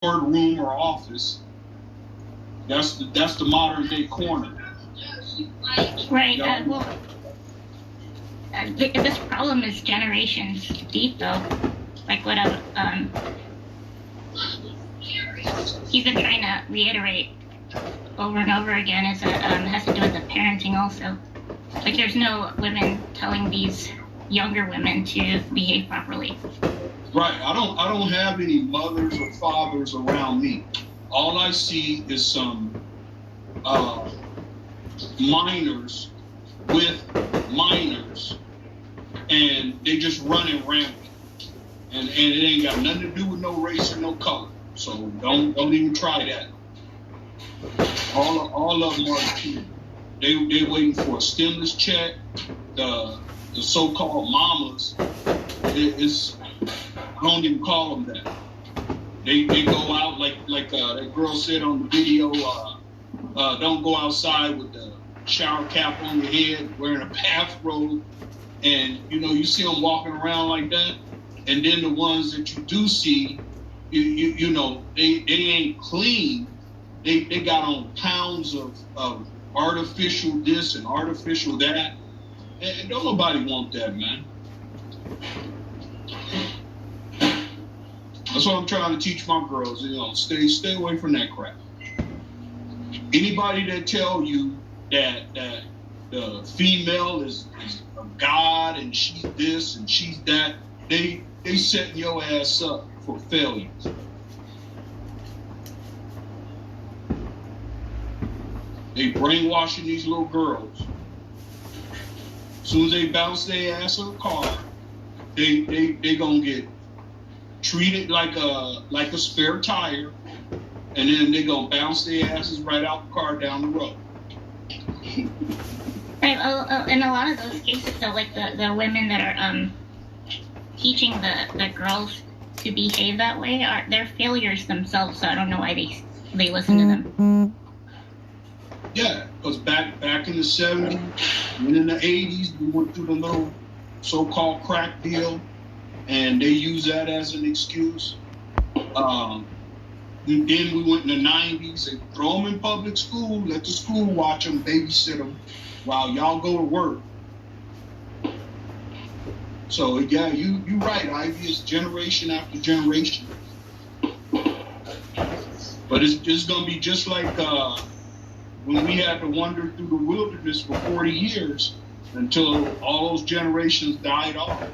boardroom or office. That's the modern day corner. Right. This problem is generations deep, though. Like what he's been trying to reiterate over and over again is that it has to do with the parenting also. Like there's no women telling these younger women to behave properly. Right. I don't have any mothers or fathers around me. All I see is some minors with minors, and they just running rampant. And it ain't got nothing to do with no race or no color. So don't even try that. All of them are kids. They waiting for a stimulus check. The so-called mamas, I don't even call them that. They go out like that girl said on the video. Don't go outside with the shower cap on your head, wearing a bathrobe, and you see them walking around like that. And then the ones that you do see, they ain't clean. They got on pounds of artificial this and artificial that, and don't nobody want that, man. That's what I'm trying to teach my girls. Stay away from that crap. Anybody that tell you that the female is a god and she's this and she's that, they setting your ass up for failure. They brainwashing these little girls. As soon as they bounce their ass in a car, they gonna get treated like a spare tire, and then they gonna bounce their asses right out the car down the road. Right. In a lot of those cases, though, like the women that are teaching the girls to behave that way they're failures themselves. So I don't know why they listen to them. Yeah, because back in the 70s and in the 80s, we went through the little so-called crack deal, and they use that as an excuse. Then we went in the 90s and throw them in public school, let the school watch them, babysit them while y'all go to work. So yeah, you right, Ivy. It's generation after generation. But it's gonna be just like when we had to wander through the wilderness for 40 years until all those generations died off.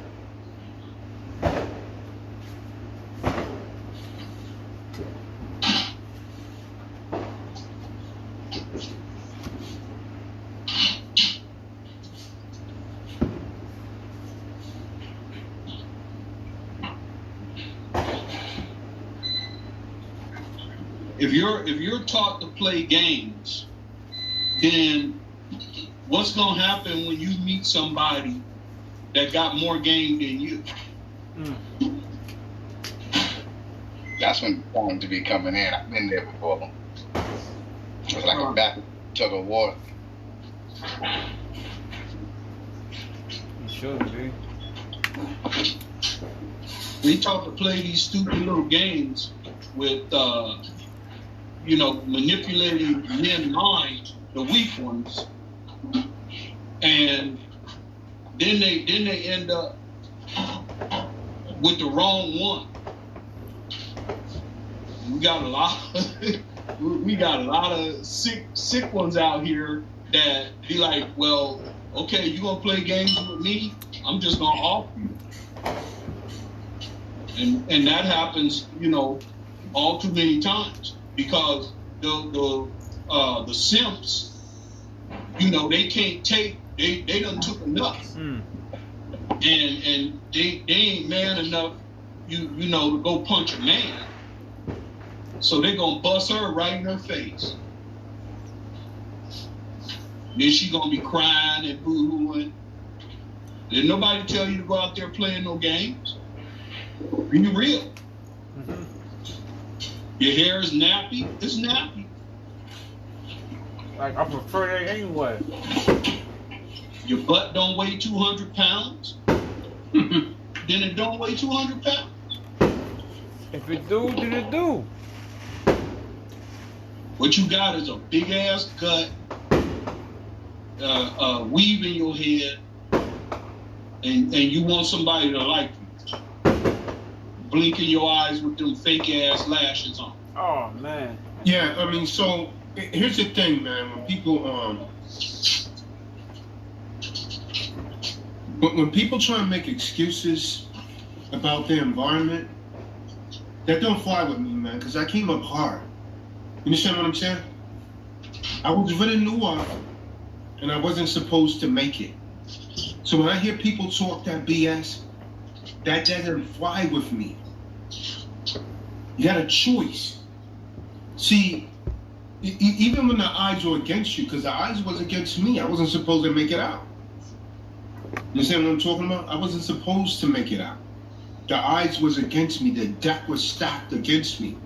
If you're taught to play games, then what's gonna happen when you meet somebody that got more game than you? That's when it's going to be coming in. I've been there before. It's like a back tug of war. You should be. We taught to play these stupid little games with manipulating men's minds, the weak ones, and then they end up with the wrong one. We got a lot of sick ones out here that be like, well, okay, you gonna play games with me? I'm just gonna off you, and that happens, all too many times. Because the simps, they can't take, they done took enough, and they ain't man enough, to go punch a man. So they gonna bust her right in her face. Then she gonna be crying and boo-hooing. Did nobody tell you to go out there playing no games? Be real. Mm-hmm. Your hair is nappy. It's nappy. Like, I prefer that anyway. Your butt don't weigh 200 pounds. Then it don't weigh 200 pounds. If it do, then it do. What you got is a big ass gut, weave in your head, and you want somebody to like you. Blinking your eyes with them fake ass lashes on. Oh man. Yeah, I mean, so here's the thing, man. When people when people try and make excuses about their environment, that don't fly with me, man. Because I came up hard. You understand what I'm saying? I was really new up, and I wasn't supposed to make it. So when I hear people talk that BS, that doesn't fly with me. You got a choice. See, even when the odds were against you, because the odds was against me, I wasn't supposed to make it out. You understand what I'm talking about? I wasn't supposed to make it out. The odds was against me. The deck was stacked against me.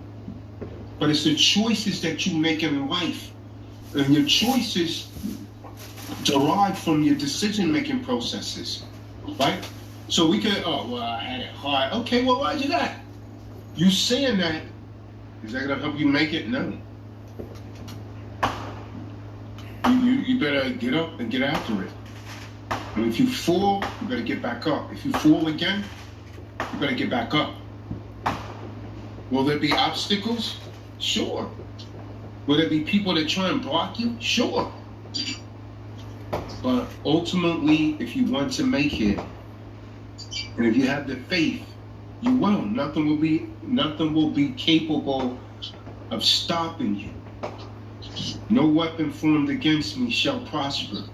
But it's the choices that you make in life. And your choices derive from your decision-making processes, right? So we could, oh, well, I had it hard. Okay, well, why'd you that? You saying that, is that going to help you make it? No. You better get up and get after it. And if you fall, you better get back up. If you fall again, you better get back up. Will there be obstacles? Sure. Will there be people that try and block you? Sure. But ultimately, if you want to make it, and if you have the faith, you will. Nothing will be capable of stopping you. No weapon formed against me shall prosper.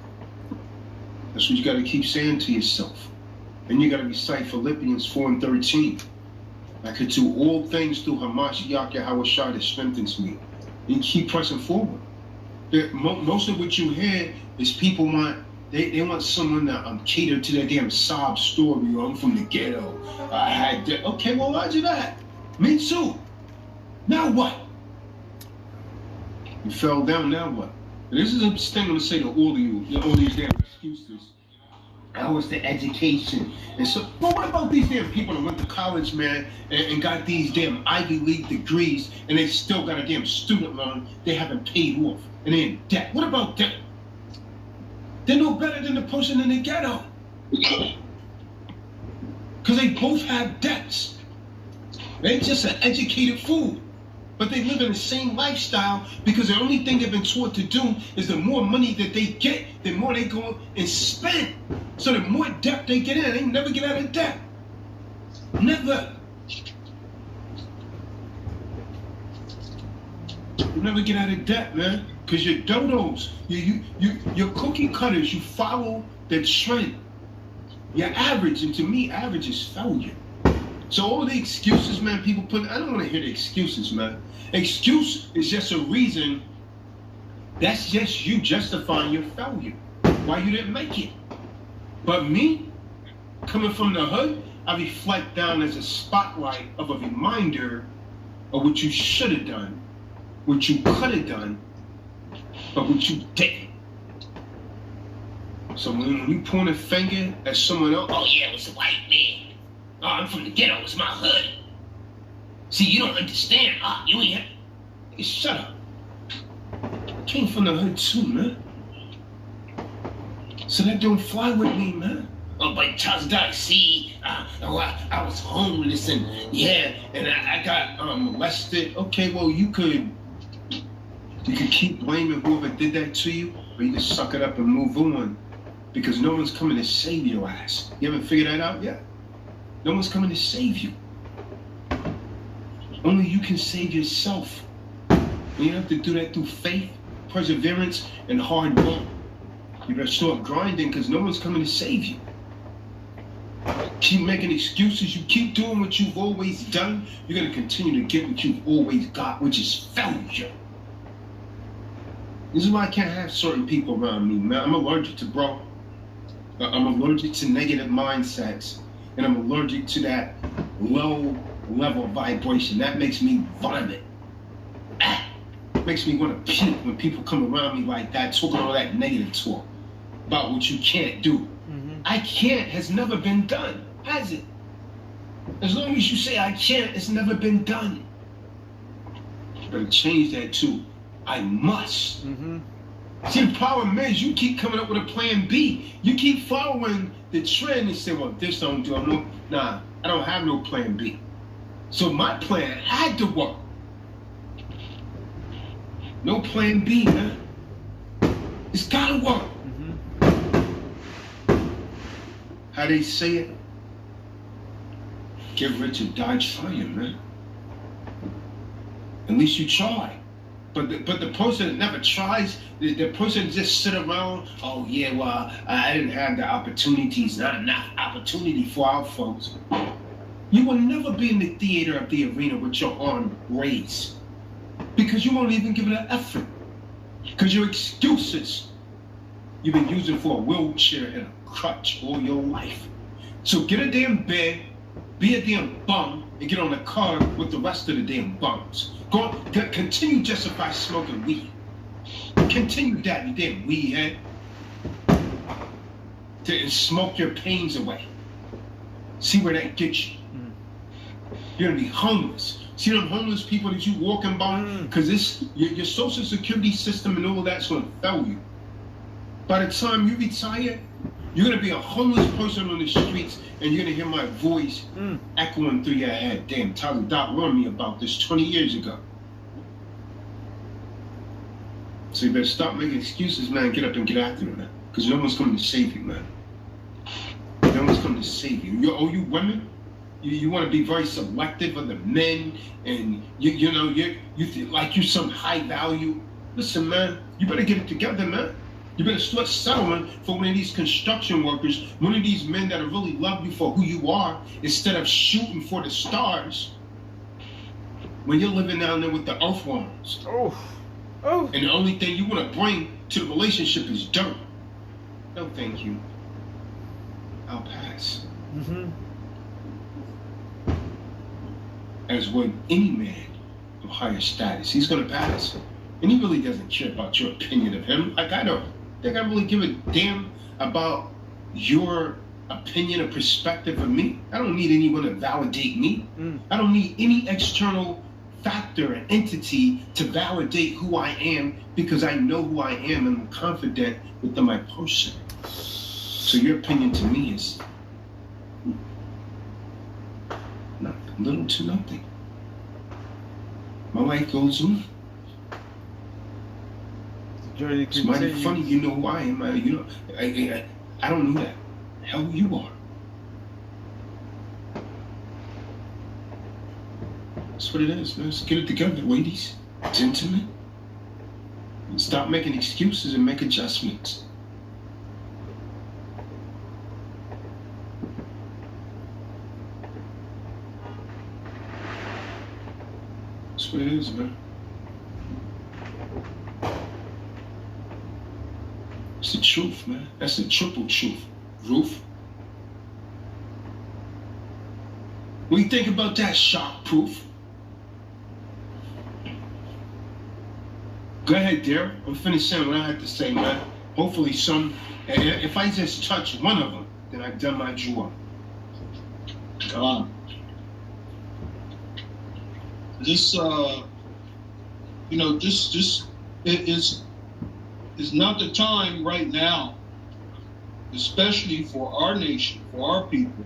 That's what you got to keep saying to yourself. And you got to recite Philippians 4:13. I could do all things through Hamashiach Yahushua that strengthens me. You keep pressing forward. Most of what you hear is people want, they want someone to cater to their damn sob story. Oh, I'm from the ghetto. I had that. Okay, well, why'd you that? Me too. Now what? You fell down, now what? This is a thing I'm going to say to all of you, all these damn excuses. That was the education. And so, well, what about these damn people that went to college, man, and got these damn Ivy League degrees, and they still got a damn student loan they haven't paid off, and they're in debt? What about them? They're no better than the person in the ghetto. Because they both have debts. They're just an educated fool. But they live in the same lifestyle because the only thing they've been taught to do is the more money that they get, the more they go and spend. So the more debt they get in, they never get out of debt. Never. You never get out of debt, man. Because you're dodos. You're cookie cutters. You follow the trend. You're average. And to me, average is failure. So all the excuses, man, people put, I don't want to hear the excuses, man. Excuse is just a reason. That's just you justifying your failure. Why you didn't make it. But me, coming from the hood, I reflect down as a spotlight of a reminder of what you should have done, what you could have done, but what you didn't. So when you point a finger at someone else, oh yeah, it was a white man. Oh, I'm from the ghetto, it's my hood. See, you don't understand. Ah, you ain't have... Shut up. I came from the hood too, man. So that don't fly with me, man. Oh, but Charles Doc, see, I was homeless and yeah, and I got molested. Okay, well, you could keep blaming whoever did that to you, or you can suck it up and move on. Because no one's coming to save your ass. You haven't figured that out yet? No one's coming to save you. Only you can save yourself. And you have to do that through faith, perseverance, and hard work. You better start grinding because no one's coming to save you. Keep making excuses. You keep doing what you've always done. You're going to continue to get what you've always got, which is failure. This is why I can't have certain people around me, man. I'm allergic to, bro. I'm allergic to negative mindsets. And I'm allergic to that low-level vibration. That makes me vomit. Makes me want to puke when people come around me like that, talking all that negative talk about what you can't do. Mm-hmm. I can't has never been done, has it? As long as you say I can't, it's never been done. You better change that too. I must. Mm-hmm. See, the problem is you keep coming up with a plan B. You keep following the trend and say, well, this don't do it. No, nah, I don't have no plan B. So my plan had to work. No plan B, man. It's gotta work. Mm-hmm. How they say it? Get rich or die trying, man. At least you try. But the person that never tries, the person that just sit around, oh yeah, well, I didn't have the opportunities, not enough opportunity for our folks. You will never be in the theater of the arena with your arm raised. Because you won't even give it an effort. Because your excuses you've been using for a wheelchair and a crutch all your life. So get a damn bed, be a damn bum, and get on the car with the rest of the damn bums. Continue justify smoking weed. Continue that, you damn weed head. And smoke your pains away. See where that gets you. You're gonna be homeless. See them homeless people that you walking by? Because your social security system and all of that's gonna fail you. By the time you retire, you're gonna be a homeless person on the streets, and you're gonna hear my voice echoing through your head. Damn, Tyler Doc warned me about this 20 years ago. So you better stop making excuses, man. Get up and get after it, man. Because no one's coming to save you, man. No one's coming to save you. You women, you want to be very selective of the men, and you know you feel like you're some high value. Listen, man, you better get it together, man. You better start settling for one of these construction workers, one of these men that really love you for who you are, instead of shooting for the stars when you're living down there with the earthworms. Oh. And the only thing you want to bring to the relationship is dirt. No, thank you. I'll pass. Mm-hmm. As would any man of higher status, he's going to pass. And he really doesn't care about your opinion of him. Like, I don't think I really give a damn about your opinion or perspective of me. I don't need anyone to validate me. I don't need any external factor or entity to validate who I am, because I know who I am and I'm confident within my person. So your opinion to me is little to nothing. My life goes on. It's mighty funny, you know who I am. I don't know that. Hell, you are. That's what it is, man. Let's get it together, ladies, gentlemen. Stop making excuses and make adjustments. That's what it is, man. It's the truth, man. That's the triple truth. Roof. What do you think about that, shock proof? Go ahead, dear. I'm finished saying what I had to say, man. Hopefully if I just touch one of them, then I've done my job. Come on. This, it's not the time right now, especially for our nation, for our people,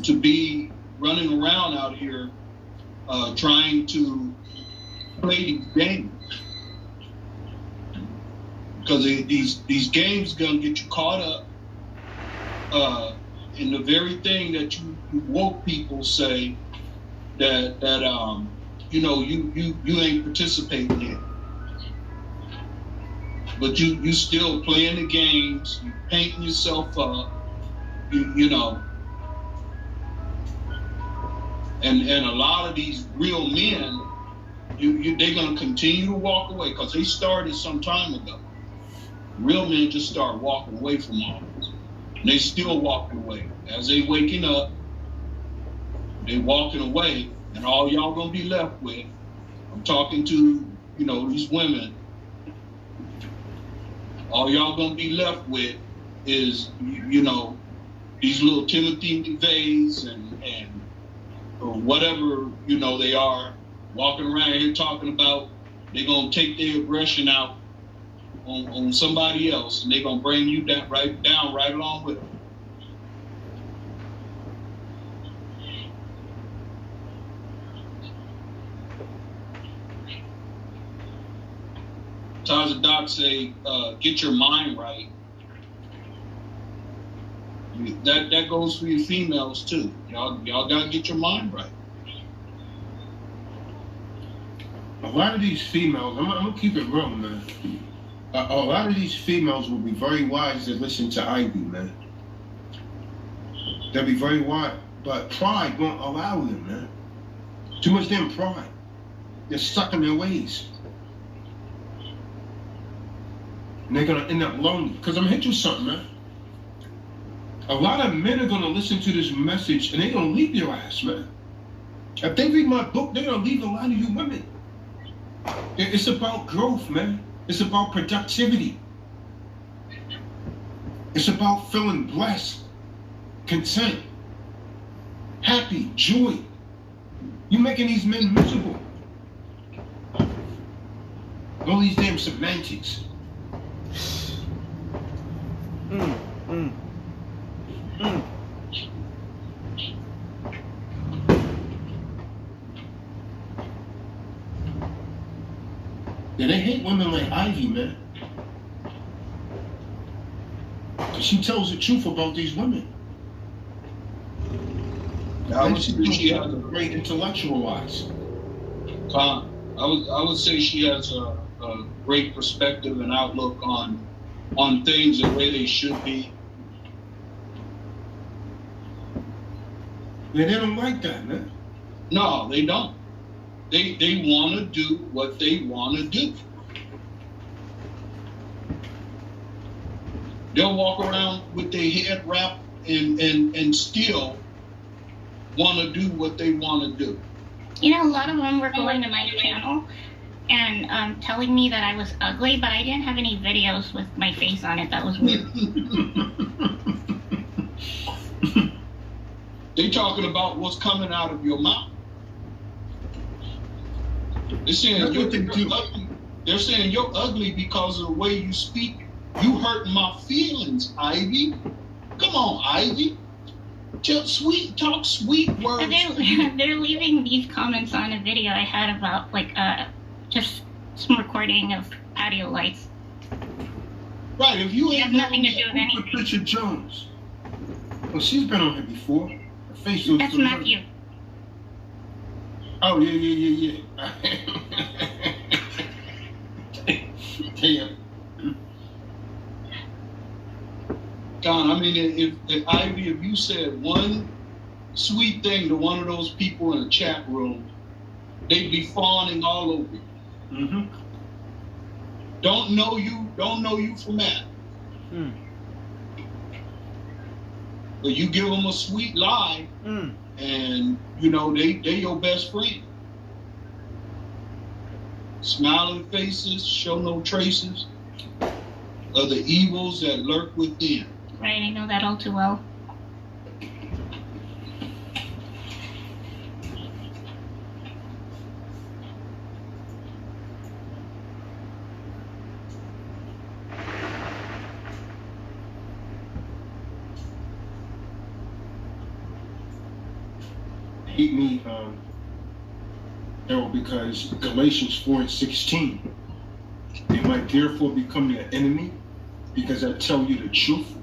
to be running around out here trying to play these games. Because these games gonna get you caught up in the very thing that you woke people say that you ain't participating in. But you still playing the games, you painting yourself up, you know. And a lot of these real men, they're gonna continue to walk away because they started some time ago. Real men just start walking away from all this. And they still walking away. As they waking up, they walking away, and all y'all gonna be left with, I'm talking to, these women, all y'all gonna be left with is, these little Timothy McVeighs and or whatever, they are, walking around here talking about they're gonna take their aggression out on somebody else, and they're gonna bring you down right along with them. So as the doc say, get your mind right. That goes for you females too. Y'all gotta get your mind right. A lot of these females, I'm gonna keep it real, man. A lot of these females will be very wise to listen to Ivy, man. They'll be very wise, but pride won't allow them, man. Too much damn pride. They're stuck in their ways. And they're gonna end up lonely. Because I'm gonna hit you something, man. A lot of men are gonna listen to this message and they're gonna leave your ass, man. If they read my book, they're gonna leave a lot of you women. It's about growth, man. It's about productivity. It's about feeling blessed, content, happy, joy. You're making these men miserable. All these damn semantics. Yeah, they hate women like Ivy, man. Cause she tells the truth about these women. I would say she has a great intellectual wise. I would say she has a great perspective and outlook on things the way they should be. Yeah, they don't like that, man. No, they don't. They want to do what they want to do. They'll walk around with their head wrapped and still want to do what they want to do. You know, a lot of them were going to my channel and telling me that I was ugly, but I didn't have any videos with my face on it. That was weird. They talking about what's coming out of your mouth. They're saying you're ugly. They're saying you're ugly because of the way you speak. You hurt my feelings, Ivy. Come on, Ivy. Talk sweet words. They're leaving these comments on a video I had about just some recording of patio lights. Right. If you have nothing to do with anything. Patricia Jones. Well, she's been on here before. Her face looks That's Matthew. Oh, yeah. Damn. Don, I mean, if Ivy, if you said one sweet thing to one of those people in the chat room, they'd be fawning all over you. Mm-hmm. Don't know you from that. But you give them a sweet lie, and you know they your best friend. Smiling faces show no traces of the evils that lurk within. Right, I know that all too well. Hate me, because Galatians 4:16. They might therefore become your enemy because I tell you the truth.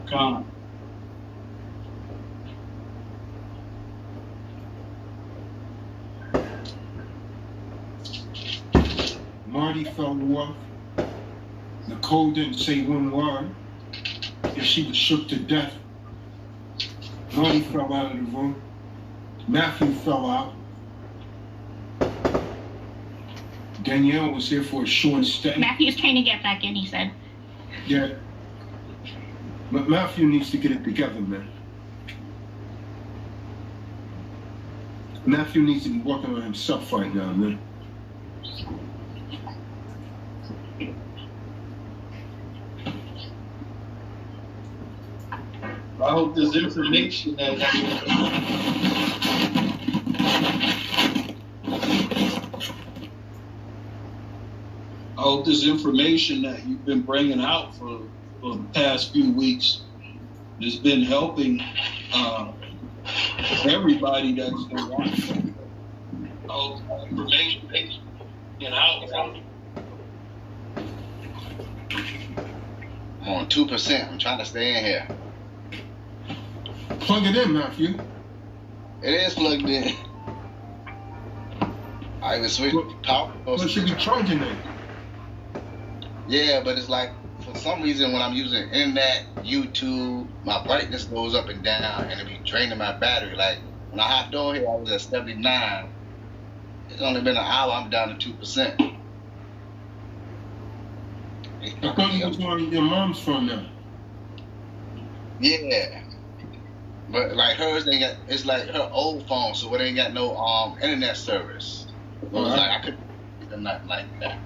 Come. Marty fell off. Nicole didn't say one word, and she was shook to death. Marty fell out of the room. Matthew fell out. Danielle was here for a short stay. Matthew's trying to get back in, he said. Yeah. But Matthew needs to get it together, man. Matthew needs to be working on himself right now, man. I hope this information that hope this information that you've been bringing out for the past few weeks has been helping everybody that's been watching. I hope information get out. I'm on 2%. I'm trying to stay in here. Plug it in, Matthew. It is plugged in. I even switched power. What should be charging it? Yeah, but it's like, for some reason, when I'm using internet, YouTube, my brightness goes up and down, and it be draining my battery. Like, when I hopped on here, I was at 79. It's only been an hour, I'm down to 2%. I thought you was on your mom's phone now. Yeah. But, like, hers ain't got, it's like her old phone, so it ain't got no internet service. So it's like, I couldn't do nothing like that.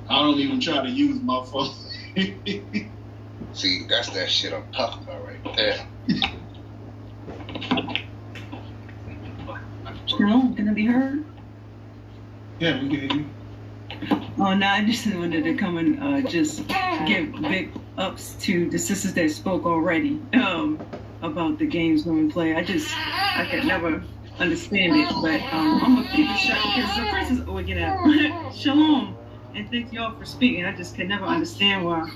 I don't even try to use my phone. See, that's that shit I'm talking about right there. Shalom, can I be heard? Yeah, we can hear you. Oh, no, I just wanted to come and just give big ups to the sisters that spoke already about the games women play. I could never understand it, but I'm gonna keep it short because the first is get out. Shalom, and thank y'all for speaking. I just could never understand why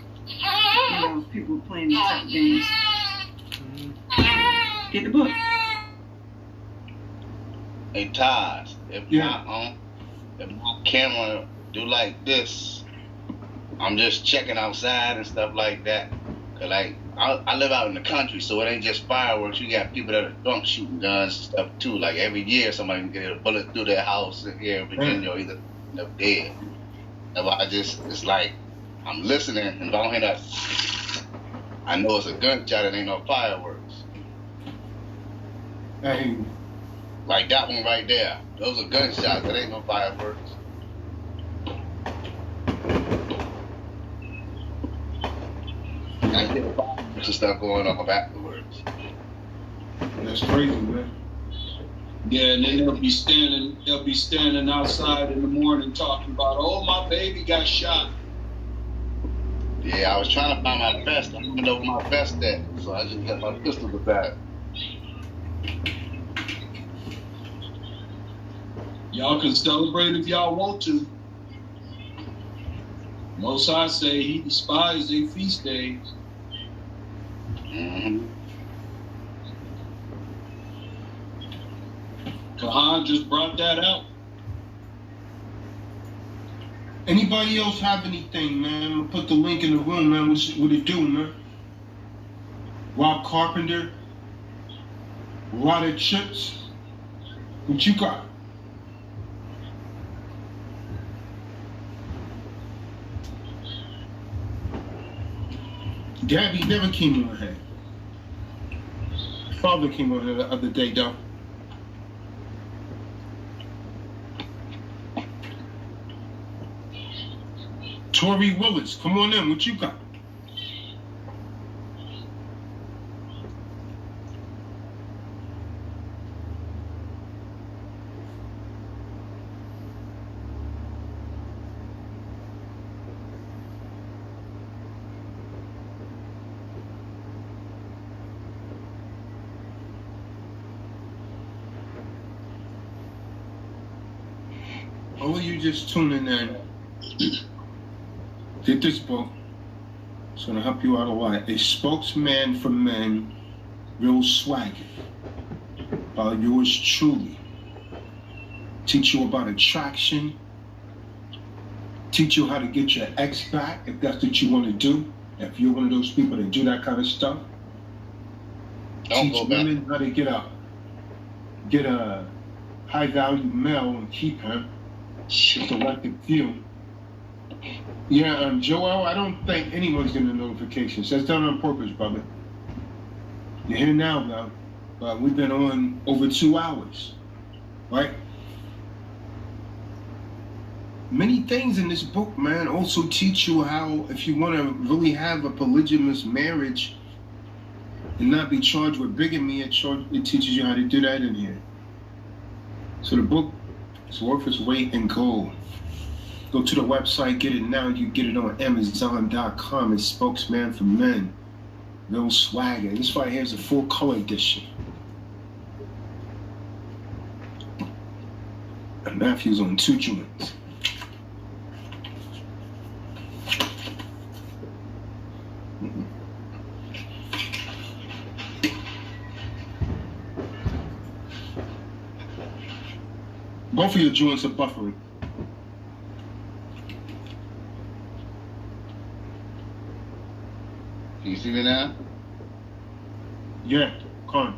people playing these type of games. Get the book. Hey, Taj, if my camera do like this, I'm just checking outside and stuff like that. Cause like I live out in the country, so it ain't just fireworks. You got people that are drunk shooting guns and stuff too. Like every year, somebody can get a bullet through their house here in Virginia, or either they're dead. And it's like I'm listening, and if I don't hear that, I know it's a gunshot. It ain't no fireworks. Hey. Like that one right there. Those are gunshots. That ain't no fireworks. I get fireworks and stuff going off afterwards. That's crazy, man. Yeah, and then they'll be standing outside in the morning talking about, oh, my baby got shot. Yeah, I was trying to find my vest. I don't know where my vest at, so I just got my pistol with that. Y'all can celebrate if y'all want to. Most I say he despised their feast days. Mm-hmm. Kahan just brought that out. Anybody else have anything, man? I'm gonna put the link in the room, man. What it do, man? Rob Carpenter, a lot of chips. What you got? Gabby never came on here. Father came on here the other day, though. Tori Willis, come on in. What you got? All of you just tuning in, get this book. It's going to help you out a lot. A Spokesman for Men, Real Swagger, by yours truly. Teach you about attraction. Teach you how to get your ex back, if that's what you want to do. If you're one of those people that do that kind of stuff. Don't Teach go back. women how to get a high-value male and keep him. Selected few. Yeah, Joel, I don't think anyone's getting the notifications. That's done on purpose, brother. You're here now, bro. But we've been on over 2 hours, right? Many things in this book, man, also teach you how, if you want to really have a polygamous marriage and not be charged with bigamy, it teaches you how to do that in here. So the book It's worth its weight in gold. Go to the website, get it now. You get it on Amazon.com. It's Spokesman For Men. No swagger. This right here is a full color edition. And Matthew's on 2 joints. Both of your joints are buffering. Can you see me now? Yeah, come on.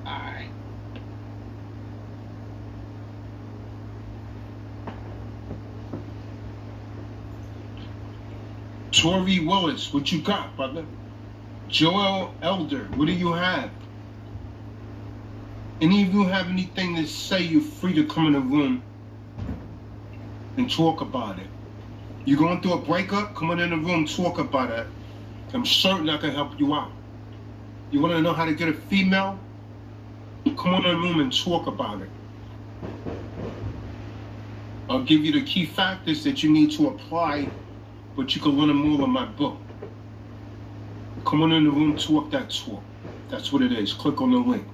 Alright. Tori Willis, what you got, brother? Joel Elder, what do you have? Any of you have anything to say, you're free to come in the room and talk about it. You're going through a breakup? Come on in the room, talk about it. I'm certain I can help you out. You want to know how to get a female? Come on in the room and talk about it. I'll give you the key factors that you need to apply, but you can learn them all in my book. Come on in the room, talk that talk. That's what it is. Click on the link.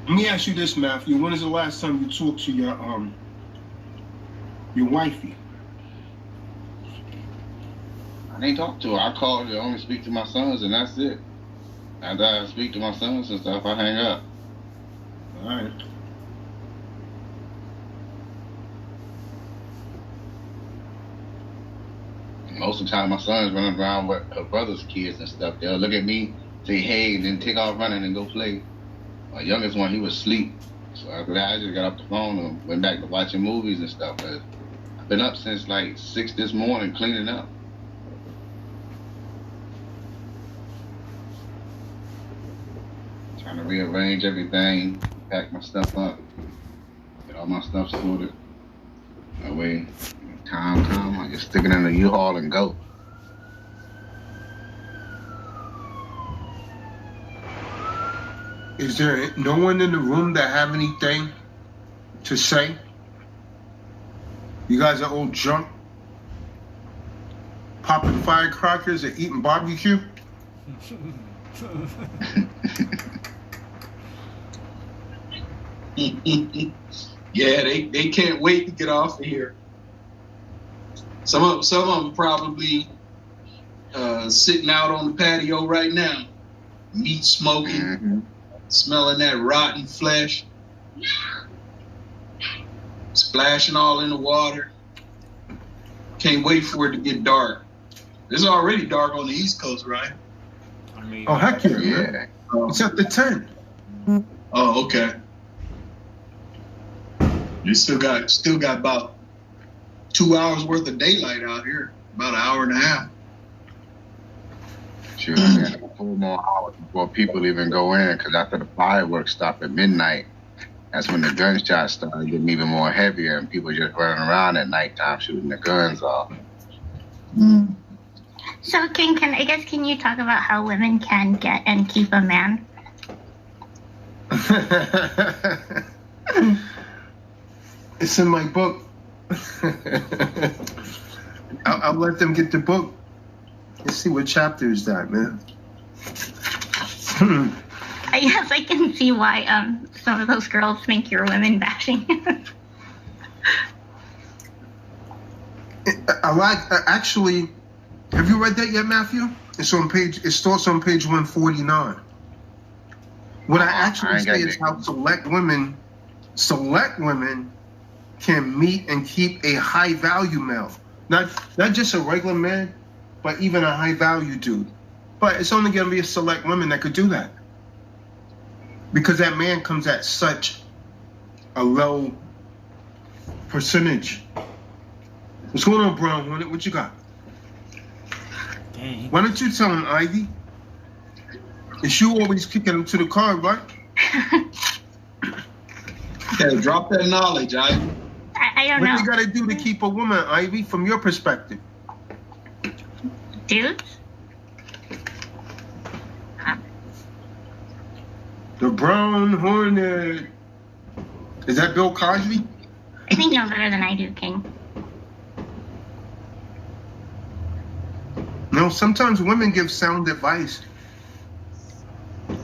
Let me ask you this, Matthew. When is the last time you talked to your wifey? I ain't talk to her. I call her to only speak to my sons, and that's it. After I speak to my sons and stuff, I hang up. All right. Most of the time, my son's running around with her brother's kids and stuff. They'll look at me, say hey, and then take off running and go play. My youngest one, he was asleep. So after that, I just got off the phone and went back to watching movies and stuff. But I've been up since like 6 this morning cleaning up. Trying to rearrange everything, pack my stuff up, get all my stuff sorted. That way, time come, I just stick it in the U-Haul and go. Is there no one in the room that have anything to say? You guys are all drunk, popping firecrackers and eating barbecue? Yeah, they can't wait to get off of here. Some of them probably sitting out on the patio right now, meat smoking, smelling that rotten flesh, splashing all in the water. Can't wait for it to get dark. It's already dark on the East Coast, right? I mean, Oh, heck yeah, man. It's at the 10. Oh, okay. You still got about 2 hours worth of daylight out here. About an hour and a half. Sure, I got 4 more hours before people even go in, because after the fireworks stop at midnight, that's when the gunshots start getting even more heavier, and people just running around at nighttime shooting their guns off. So can you talk about how women can get and keep a man? It's in my book. I'll let them get the book. Let's see what chapter is that, man. I guess I can see why some of those girls think you're women bashing. I like actually. Have you read that yet, Matthew? It starts on page 149. What I actually say is how select women can meet and keep a high value male. Not just a regular man, but even a high value dude. But it's only gonna be a select women that could do that. Because that man comes at such a low percentage. What's going on, Brown Hornet? What you got? dang. Why don't you tell him, Ivy? It's you always kicking him to the car, right? Yeah, drop that knowledge, Ivy. I don't know. What you gotta do to keep a woman, Ivy, from your perspective? Dudes? The Brown Hornet. Is that Bill Cosby? I think you know better than I do, King. No, sometimes women give sound advice.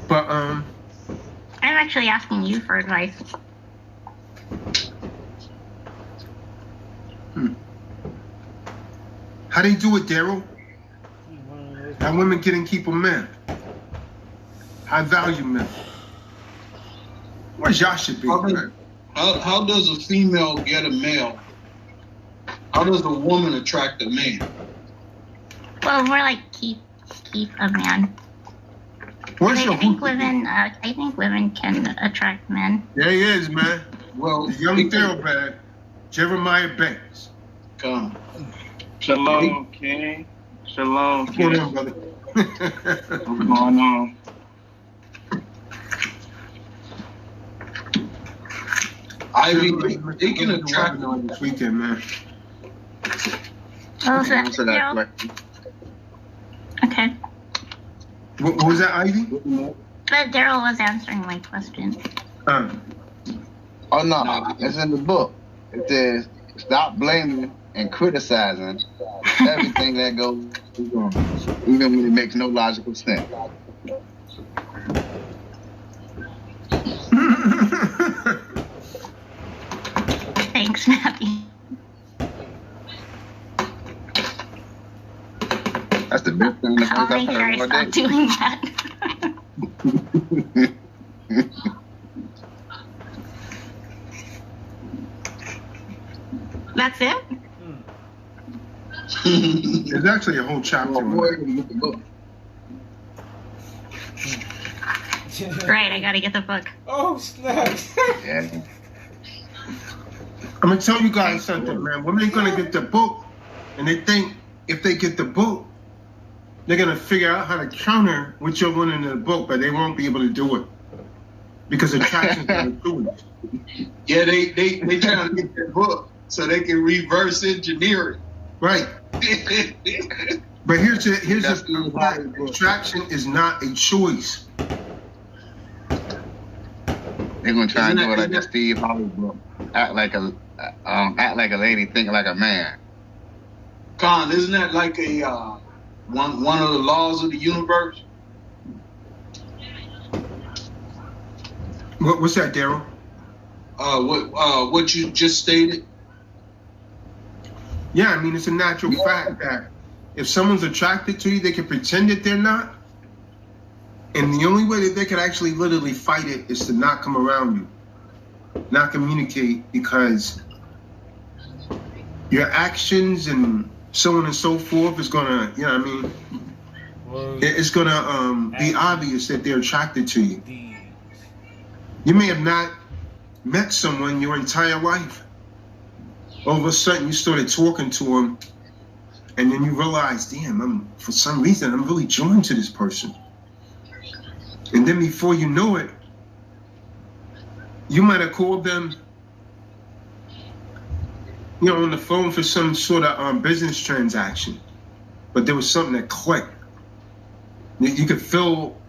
But, I'm actually asking you for advice. How do you do it, Daryl? How women get and keep a man? High value men. Where's y'all should be, man? How does a female get a male? How does a woman attract a man? Well, more like keep a man. Where's I think women can attract men. There he is, man. Well, The young thoroughbred, Jeremiah Banks. come. Shalom, King. Shalom, What's going King. on, brother? What's going on? Ivy, they can attract. this weekend, man. Oh, so Answer that Daryl? question. Okay. What was that, Ivy? But Daryl was answering my question. Oh no, it's in the book. It says stop blaming and criticizing everything that goes wrong, even when it makes no logical sense. Thanks, Matthew. That's the best thing the I'll book make I've sure I heard all stop day. doing that. That's it? There's actually a whole chapter Well, on boy, that. you get the book. Right, I gotta get the book. Oh, snap. Yeah. I'm gonna tell you guys something, man. Women ain't gonna get the book, and they think if they get the book, they're gonna figure out how to counter what you're winning in the book, but they won't be able to do it because attraction's not a choice. Yeah, they trying to get that book so they can reverse engineer Right. it. But here's the That's fact: attraction is not a choice. They're gonna try and do it like Isn't that that- Steve Harvey book. Act like a lady, think like a man. Con, isn't that like a one of the laws of the universe? What's that, Daryl? What you just stated? Yeah, I mean, it's a natural fact that if someone's attracted to you, they can pretend that they're not. And the only way that they can actually literally fight it is to not come around you, not communicate, because your actions and so on and so forth is gonna, you know what I mean? Well, It's gonna be obvious that they're attracted to you. these. You may have not met someone your entire life. All of a sudden, you started talking to them, and then you realize, damn, for some reason, I'm really drawn to this person. And then before you know it, you might have called them, on the phone for some sort of business transaction, but there was something that clicked. You could feel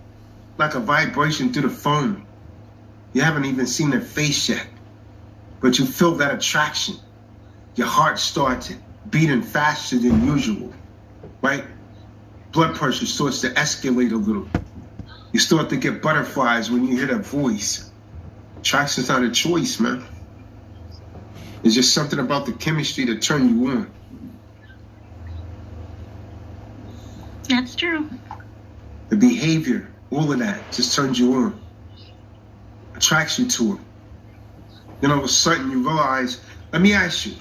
like a vibration through the phone. You haven't even seen their face yet, but you feel that attraction. Your heart starts beating faster than usual, right? Blood pressure starts to escalate a little. You start to get butterflies when you hear that voice. Attraction's not a choice, man. It's just something about the chemistry that turns you on. That's true. The behavior, all of that just turns you on. Attracts you to it. Then all of a sudden you realize, let me ask you,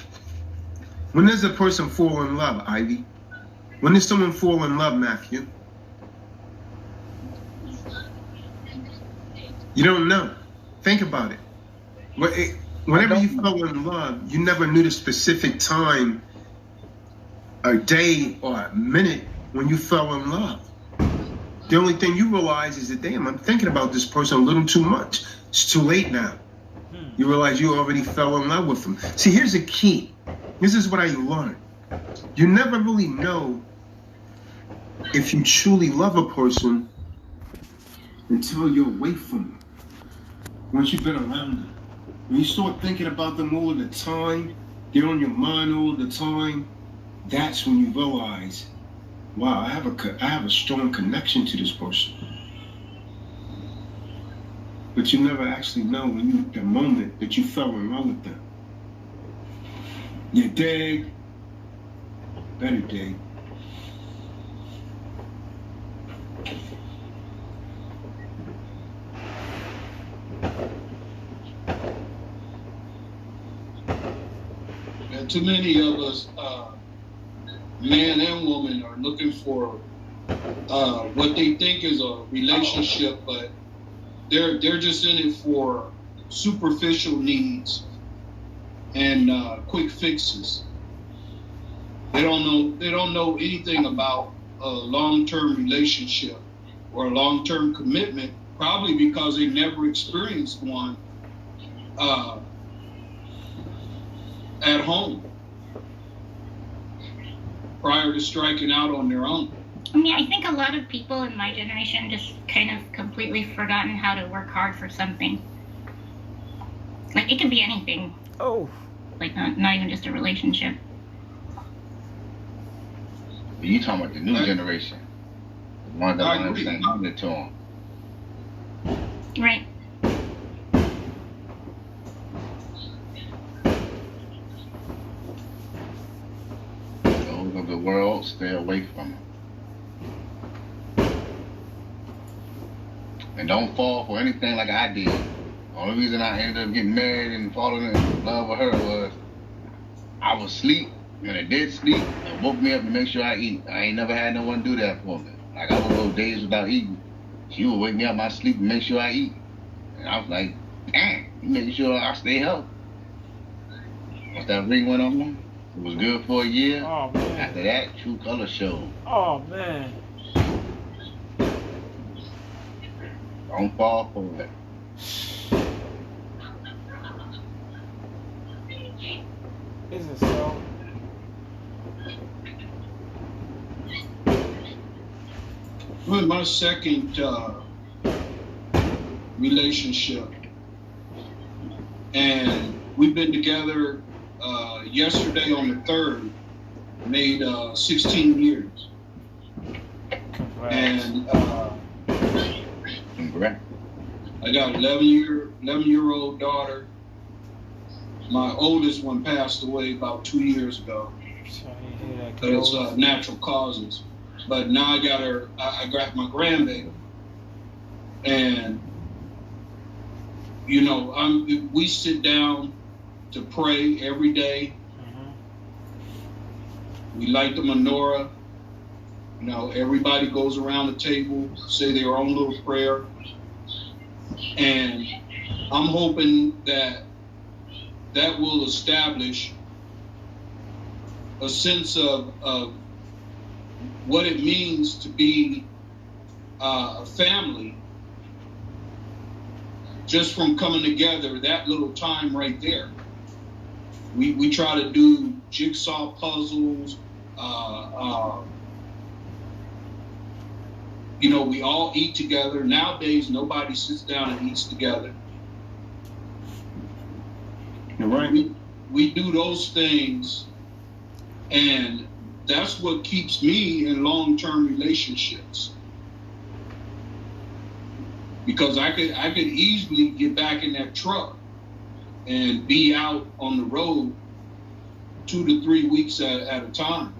when does a person fall in love, Ivy? When does someone fall in love, Matthew? You don't know. Think about it. Whenever you fell in love, you never knew the specific time, a day, or a minute when you fell in love. The only thing you realize is that, damn, I'm thinking about this person a little too much. It's too late now. You realize you already fell in love with them. See, here's the key. This is what I learned. You never really know if you truly love a person until you're away from them. once you've been around them. When you start thinking about them all the time, they're on your mind all the time, that's when you realize, wow, I have a strong connection to this person. But you never actually know the moment that you fell in love with them. You dig? Better dig. And too many of us, man and woman, are looking for what they think is a relationship, but they're just in it for superficial needs and quick fixes. They don't know anything about a long-term relationship or a long-term commitment, probably because they never experienced one at home prior to striking out on their own. I mean, I think a lot of people in my generation just kind of completely forgotten how to work hard for something. Like, it could be anything. Oh. Like, not even just a relationship. You talking about the new generation. The ones that don't understand nothing to them. Right. Those of the world, stay away from it. And don't fall for anything like I did. The only reason I ended up getting married and falling in love with her was I was asleep. When I did sleep, it woke me up to make sure I eat. I ain't never had no one do that for me. Like, I would go days without eating. She would wake me up in my sleep and make sure I eat. And I was like, damn, you making sure I stay healthy. Once that ring went on, it was good for a year. Oh, man. After that, true color showed. Oh, man. Don't fall for it. Is it so? Well, my second relationship, and we've been together yesterday on the 3rd, made 16 years. Congrats. And Congrats. I got an 11-year-old daughter. My oldest one passed away about 2 years ago. Sorry to hear that, It's Carol. natural causes. But now I got her. I got my grandbaby, and you know, we sit down to pray every day. We light the menorah. You know, everybody goes around the table, say their own little prayer, and I'm hoping that will establish a sense of what it means to be a family, just from coming together, that little time right there. We try to do jigsaw puzzles. You know, we all eat together. Nowadays, nobody sits down and eats together. You're right. We do those things, and that's what keeps me in long-term relationships. Because I could easily get back in that truck and be out on the road 2 to 3 weeks at a time.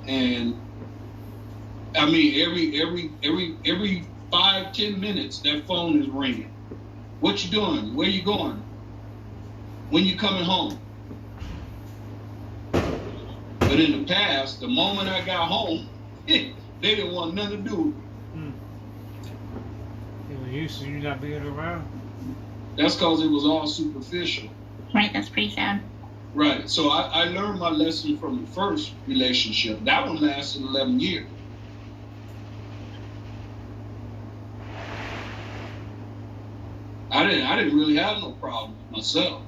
And I mean, every 5-10 minutes, that phone is ringing. What you doing? Where you going? When you coming home? But in the past, the moment I got home, they didn't want nothing to do with me. They were used to you not being around. That's because it was all superficial. Right, that's pretty sad. Right. So I learned my lesson from the first relationship. That one lasted 11 years. I didn't really have no problem myself.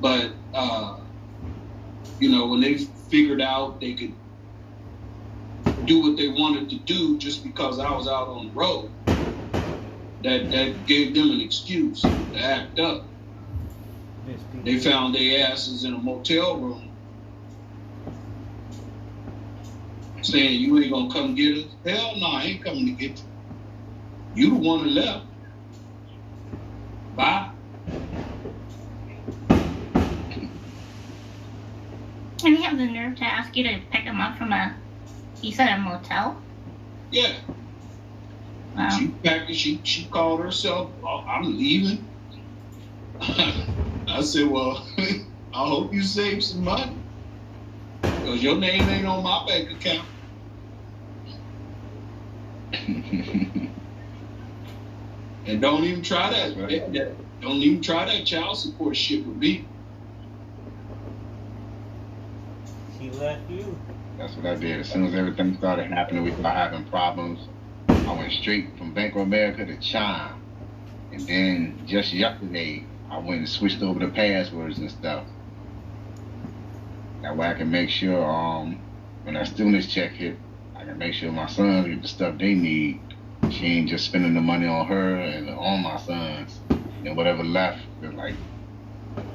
But you know, when they figured out they could do what they wanted to do just because I was out on the road, that gave them an excuse to act up. They found their asses in a motel room saying, "You ain't gonna come get us." Hell no, I ain't coming to get you. You the one that left. Bye. And he have the nerve to ask you to pick him up from you said a motel? Yeah. Wow. She packed it. She called herself, "Oh, I'm leaving." I said, "Well, I hope you save some money, because your name ain't on my bank account." And don't even try that. Don't even try that child support shit with me. She left you. That's what I did. As soon as everything started happening, we started having problems. I went straight from Bank of America to Chime. And then just yesterday, I went and switched over the passwords and stuff. That way I can make sure when that stimulus check hit, I can make sure my sons get the stuff they need. She ain't just spending the money on her and on my sons. And whatever left, like,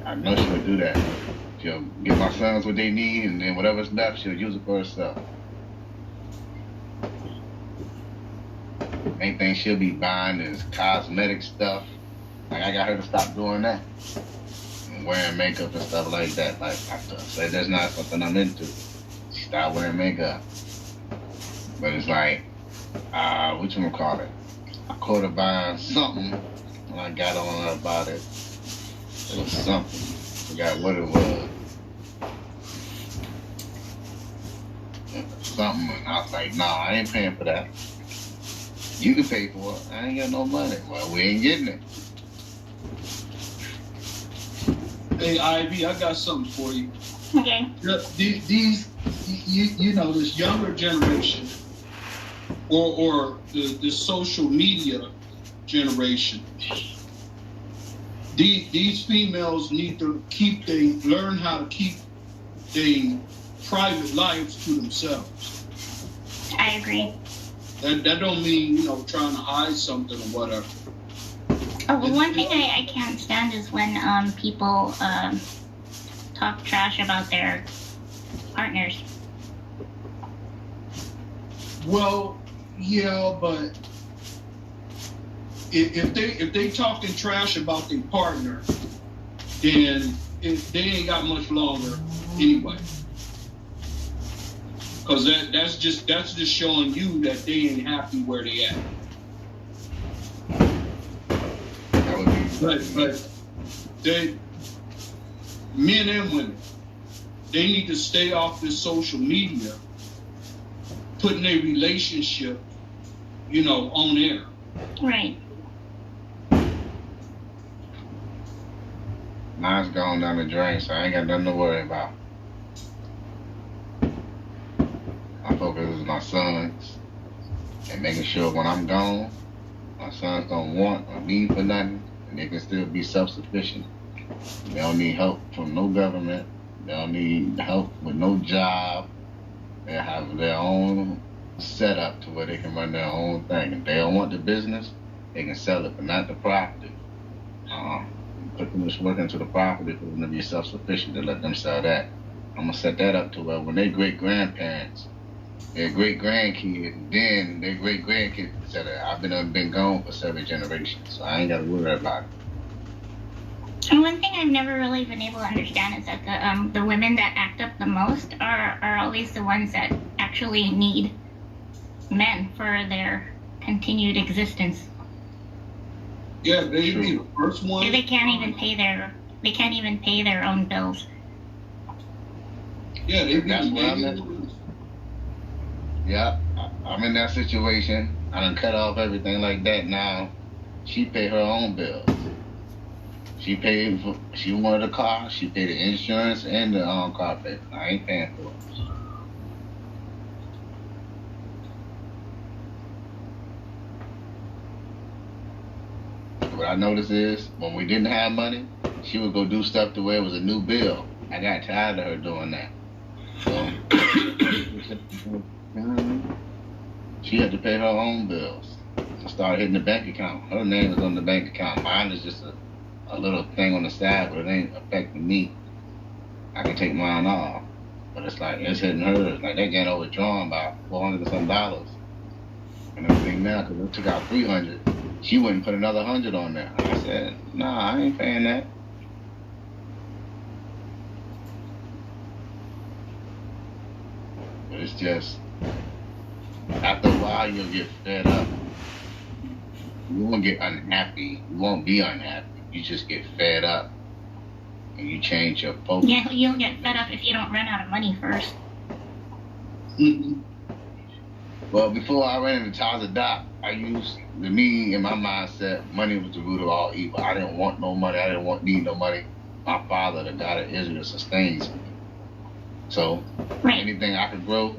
I know she'll do that. She'll give my sons what they need, and then whatever's left, she'll use it for herself. Main thing she'll be buying is cosmetic stuff. Like, I got her to stop doing that. And wearing makeup and stuff like that. Like, I said, that's not something I'm into. She stopped wearing makeup. But it's like, whatchamacallit? I caught her buying something, and I got on her about it. It was something. Forgot what it was. Something, and I was like, nah, I ain't paying for that. You can pay for it. I ain't got no money. Well, we ain't getting it. Hey, Ivy, I got something for you. Okay. These, you know, this younger generation, or the social media generation, these females need to learn how to keep their private lives to themselves. I agree. That don't mean, you know, trying to hide something or whatever. Oh, well, one thing I can't stand is when people talk trash about their partners. Well, yeah, but if they talking trash about their partner, then they ain't got much longer anyway. Because that's just showing you that they ain't happy where they at. But men and women, they need to stay off this social media, putting their relationship, you know, on air. Right. Mine's gone down the drain, so I ain't got nothing to worry about. My focus is my sons and making sure when I'm gone, my sons don't want or need for nothing, and they can still be self-sufficient. They don't need help from no government. They don't need help with no job. They have their own setup to where they can run their own thing. If they don't want the business, they can sell it, but not the property. Put too much work into the property for them to be self-sufficient to let them sell that. I'm going to set that up to where when their great-grandparents, their great-grandkids, then their great-grandkids said that I've been gone for 7 generations, so I ain't got to worry about it. And one thing I've never really been able to understand is that the women that act up the most are always the ones that actually need men for their continued existence. Yeah, they be the first one. They can't even pay their own bills. Yeah, they be That's the what I'm ones. in. Yeah, I'm in that situation. I done cut off everything like that now. She pay her own bills. She wanted a car, she paid the insurance and the car payment. I ain't paying for it. What I noticed is when we didn't have money, she would go do stuff the way it was a new bill. I got tired of her doing that. So she had to pay her own bills. I started hitting the bank account. Her name is on the bank account. Mine is just a little thing on the side, but it ain't affecting me. I can take mine off. But it's like, it's hitting hers. Like, they're getting overdrawn by $400 and some dollars. And everything now, because I took out $300. She wouldn't put another $100 on there. I said, nah, I ain't paying that. But it's just, after a while, you'll get fed up. You won't get unhappy. You won't be unhappy. You just get fed up. And you change your focus. Yeah, you'll get fed up if you don't run out of money first. Mm-hmm. Well, before I ran into Taza Doc, me in my mindset, money was the root of all evil. I didn't want no money. I didn't need no money. My father, the God of Israel, sustains me. So anything I could grow,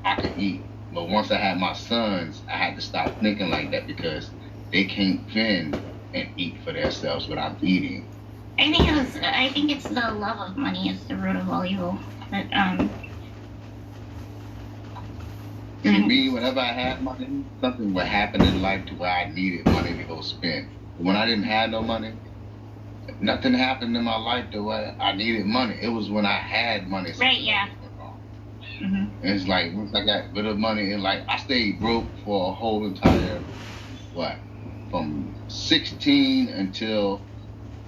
I could eat. But once I had my sons, I had to stop thinking like that because they can't fend and eat for themselves without eating. I think it's the love of money is the root of all evil. But to me, whenever I had money, something would happen in life to where I needed money to go spend. When I didn't have no money, nothing happened in my life to where I needed money. It was when I had money. Right, yeah. Mm-hmm. And it's like, once I got rid of money, and like, I stayed broke for a whole entire, from 16 until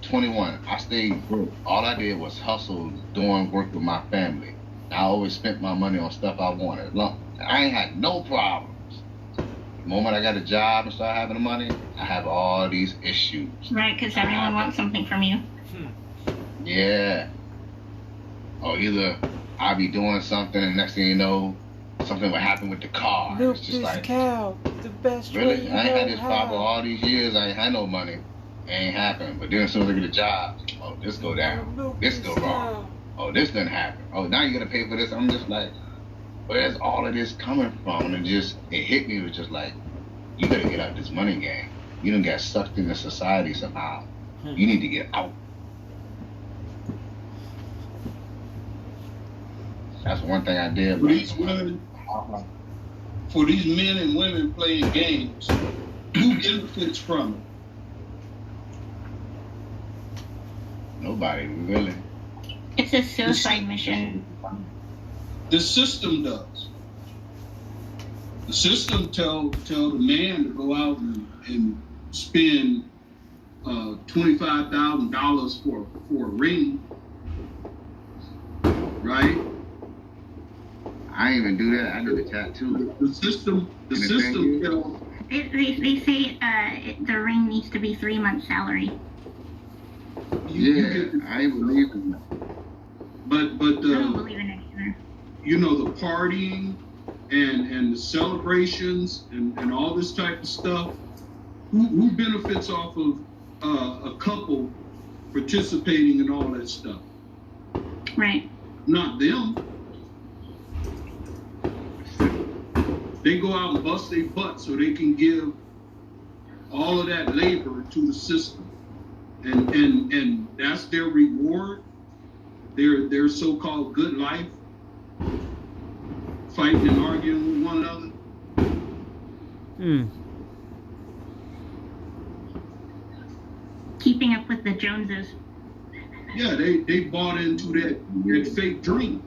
21. I stayed broke. All I did was hustle, doing work with my family. I always spent my money on stuff I wanted. I ain't had no problems. The moment I got a job and started having the money, I have all these issues. Right, because everyone wants something from you. Yeah. Or either I'll be doing something and next thing you know, something will happen with the car. Milk it's just this like, cow, the best really? way you I ain't had know this how. problem all these years. I ain't had no money. It ain't happened. But then as soon as I get a job, oh, this go down. Milk This go wrong. Oh, this didn't happen. Oh, now you gotta pay for this. I'm just like, where's all of this coming from? And it hit me. It was just like, you gotta get out this money game. You done got sucked into society somehow. You need to get out. That's one thing I did. For these men and women playing games, who benefits from it? Nobody, really. It's a suicide mission. The system does. The system tell the man to go out and spend $25,000 for a ring, right? I ain't even do that. I do the tattoo. The system tells. They say the ring needs to be 3 months' salary. I ain't believe in that. But I don't believe in it either. You know, the partying and the celebrations and all this type of stuff. Who benefits off of a couple participating in all that stuff? Right. Not them. They go out and bust their butt so they can give all of that labor to the system, and that's their reward. Their so-called good life, fighting and arguing with one another. Keeping up with the Joneses. Yeah, they bought into that fake dream.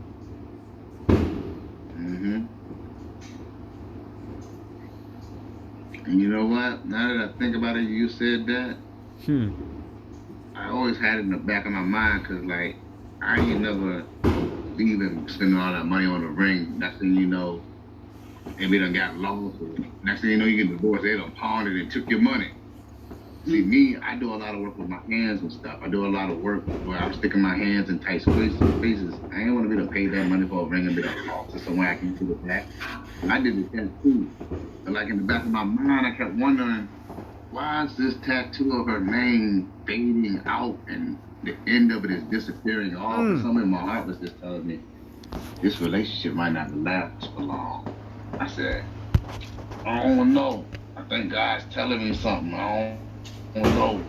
And you know what? Now that I think about it, you said that. I always had it in the back of my mind because, like, I ain't never leaving spending all that money on the ring. Next thing you know, maybe done got lost. Next thing you know, you get divorced. They done pawned it and took your money. See, me, I do a lot of work with my hands and stuff. I do a lot of work where I'm sticking my hands in tight spaces. I ain't want to be able to pay that money for a ring and be like, oh, so somewhere I can do it back. I did the tattoo. But like in the back of my mind, I kept wondering, why is this tattoo of her name fading out and the end of it is disappearing off? Something in my heart was just telling me, this relationship might not last for long. I said, I don't know. I think God's telling me something. I don't know.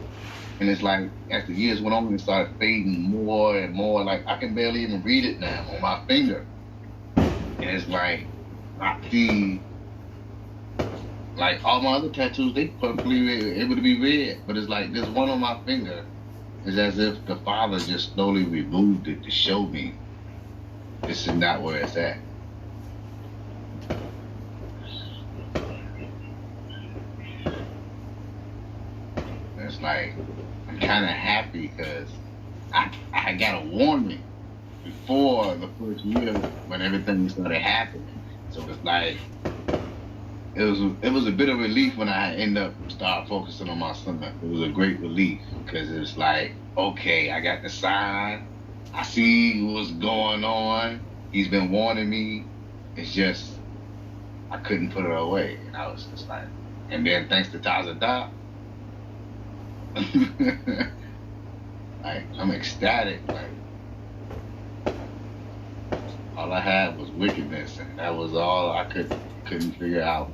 And it's like, as the years went on, it started fading more and more. Like, I can barely even read it now on my finger. And it's like, I see like all my other tattoos, they perfectly able to be read, but it's like this one on my finger is as if the Father just slowly removed it to show me this is not where it's at. It's like I'm kind of happy because I got a warning before the first year when everything started happening. So it's like it was a bit of relief when I end up start focusing on my son. It was a great relief because it's like, okay, I got the sign. I see what's going on. He's been warning me. It's just I couldn't put it away, and I was just like, and then thanks to Tazada, like I'm ecstatic. Like all I had was wickedness, and that was all I couldn't figure out.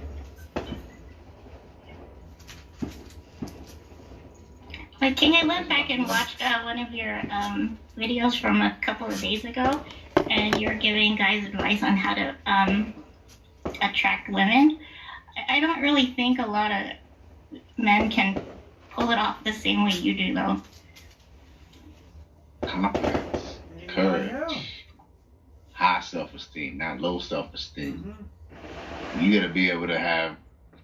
But King, I went back and watched one of your videos from a couple of days ago, and you're giving guys advice on how to attract women. I don't really think a lot of men can pull it off the same way you do, though. Confidence, courage, high self-esteem, not low self-esteem. You gotta be able to have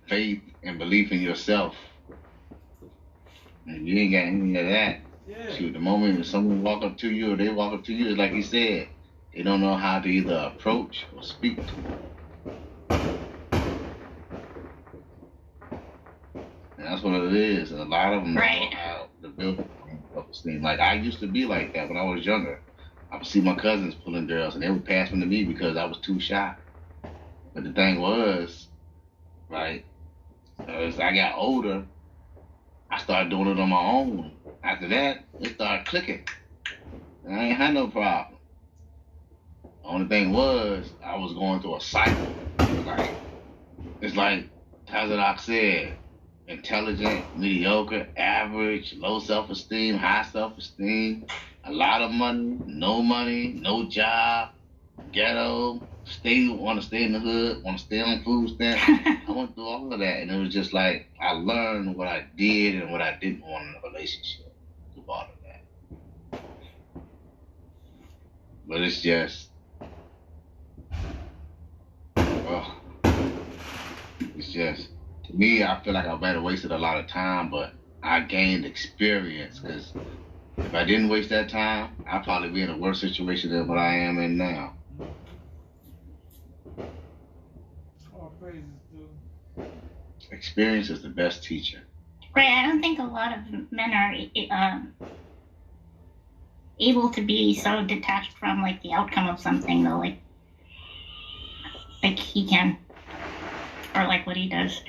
faith and belief in yourself. And you ain't got any of that. Shoot, the moment when someone walk up to you or they walk up to you, it's like you said, they don't know how to either approach or speak to you. And that's what it is. A lot of them don't know how to build self-esteem. Like I used to be like that when I was younger. I would see my cousins pulling girls and they would pass them to me because I was too shy. But the thing was, right, as I got older, I started doing it on my own. After that, it started clicking. And I ain't had no problem. The only thing was, I was going through a cycle. It's like Tazarok said, intelligent, mediocre, average, low self-esteem, high self-esteem, a lot of money, no job, ghetto, want to stay in the hood, want to stay on food stamps. I went through all of that, and it was just like I learned what I did and what I didn't want in a relationship through all of that. But it's just, to me, I feel like I might have wasted a lot of time, but I gained experience because if I didn't waste that time, I'd probably be in a worse situation than what I am in now. Experience is the best teacher. Right, I don't think a lot of men are able to be so detached from like the outcome of something, though, like he can, or like what he does.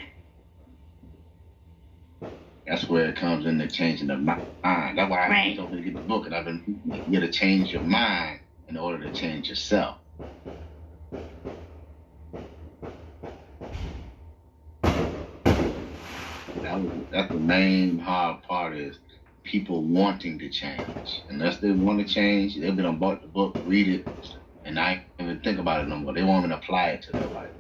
That's where it comes into changing the mind. That's why I told me to get the book, and you got to change your mind in order to change yourself. That's the main hard part is people wanting to change. Unless they want to change, they'll be on the book, read it, and not even think about it no more. They won't even apply it to their life.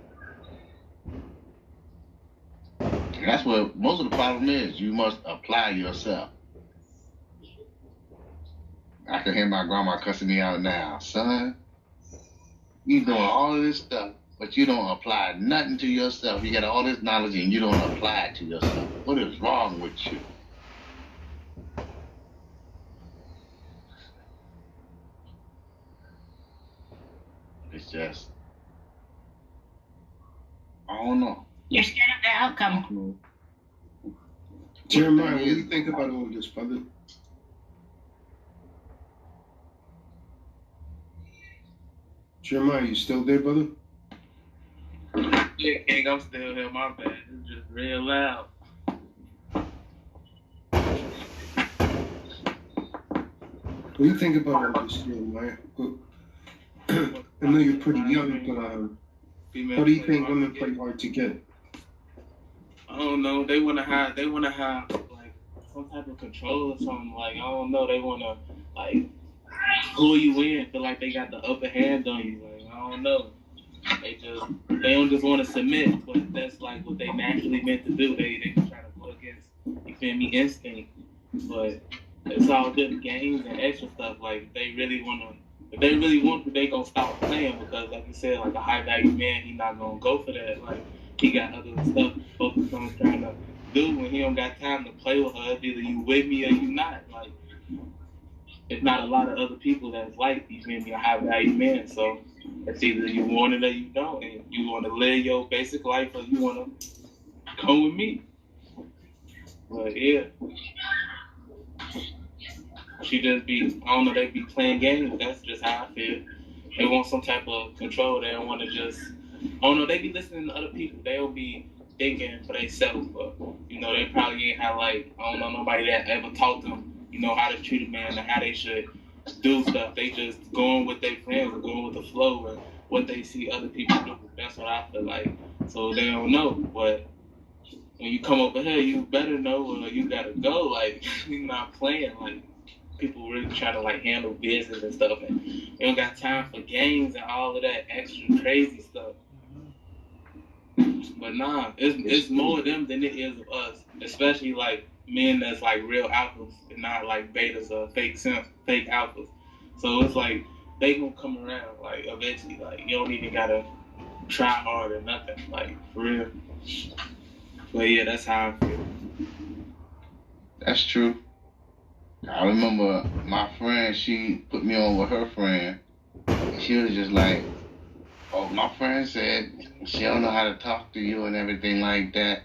And that's what most of the problem is. You must apply yourself. I can hear my grandma cussing me out now. Son, you doing all of this stuff, but you don't apply nothing to yourself. You got all this knowledge and you don't apply it to yourself. What is wrong with you? It's just, I don't know. You're scared of the outcome. Jeremiah, what do you think about all of this, brother? Jeremiah, you still there, brother? Yeah, King, I'm still here. My bad. It's just real loud. What do you think about all this, Jeremiah? I know you're pretty young, but how do you think women play hard to get? I don't know. They wanna have like some type of control or something. Like I don't know. They wanna like pull you in, feel like they got the upper hand on you. Like I don't know. They don't just want to submit, but that's like what they naturally meant to do. They try to go against, you feel me, instinct. But it's all just games and extra stuff. Like if they really want to, they gonna stop playing, because like you said, like a high value man, he not gonna go for that. Like he got other stuff focused on trying to do when he don't got time to play with her. It's either you with me or you not. Like it's not a lot of other people that's like, you feel me, a high value man. So it's either you want it or you don't, and you want to live your basic life or you want to come with me. But yeah, she just be, I don't know, they be playing games. That's just how I feel. They want some type of control. They don't want to just, I don't know, they be listening to other people. They'll be thinking for themselves, but you know, they probably ain't had like, I don't know, nobody that ever taught them, you know, how to treat a man and how they should do stuff. They just going with their friends or going with the flow and what they see other people do. That's what I feel like. So they don't know. But when you come over here, you better know, or you gotta go. Like you're not playing. Like people really try to like handle business and stuff, and they don't got time for games and all of that extra crazy stuff. But nah, it's more of them than it is of us, especially like men that's like real alphas and not like betas or fake alphas. So it's like they gonna come around like eventually. Like you don't even gotta try hard or nothing. Like for real. But yeah, that's how I feel. That's true. I remember my friend, she put me on with her friend. She was just like, oh, my friend said she don't know how to talk to you and everything like that.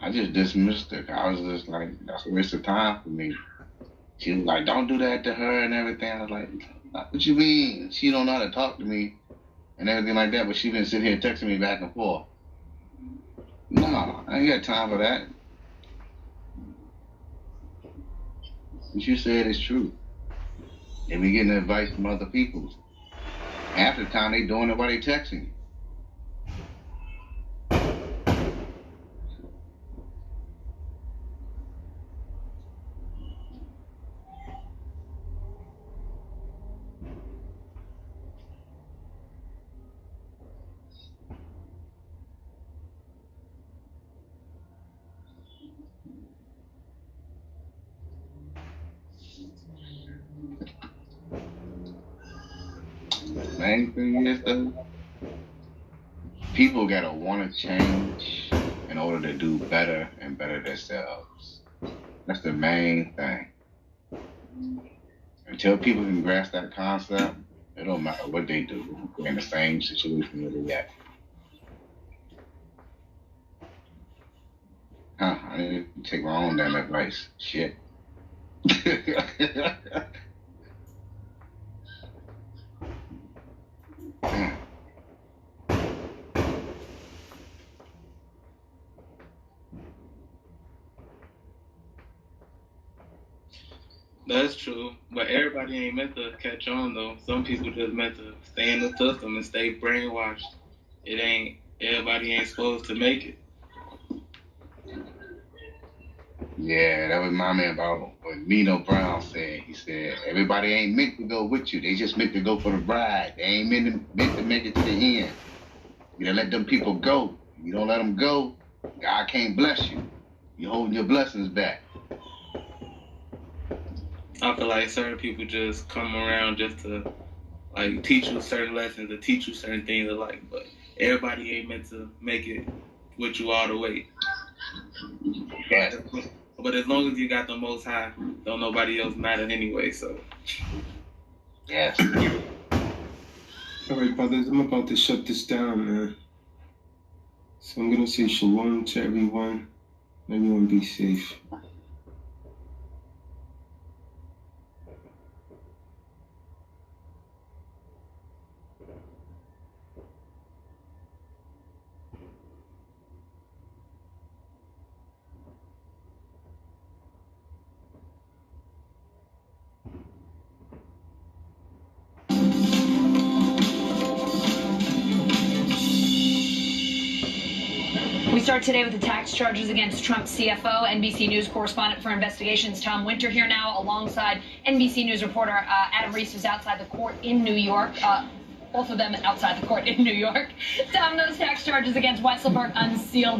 I just dismissed her. I was just like, that's a waste of time for me. She was like, don't do that to her and everything. I was like, what you mean? She don't know how to talk to me and everything like that, but she been sitting here texting me back and forth. No, I ain't got time for that. What you said is true. They be getting advice from other people. Half the time they doing it while they texting you. Main thing is though, people gotta want to change in order to do better and better themselves. That's the main thing. Until people can grasp that concept, it don't matter what they do. They're in the same situation where they at. I need to take my own damn advice. Shit. That's true, but everybody ain't meant to catch on though. Some people just meant to stay in the system and stay brainwashed. Everybody ain't supposed to make it. Yeah, that was my man about what Nino Brown said. He said, everybody ain't meant to go with you. They just meant to go for the ride. They ain't meant to make it to the end. You gotta let them people go. You don't let them go, God can't bless you. You're holding your blessings back. I feel like certain people just come around just to like teach you certain lessons, to teach you certain things to like, but everybody ain't meant to make it with you all the way. Yes. But as long as you got the Most High, don't nobody else matter anyway, so. Yes. All right, brothers, I'm about to shut this down, man. So I'm going to say shalom to everyone. Everyone be safe. We start today with the tax charges against Trump's CFO. NBC News correspondent for investigations Tom Winter here now alongside NBC News reporter Adam Reese, who's outside the court in New York. both of them outside the court in New York. Tom, those tax charges against Weisselberg unsealed.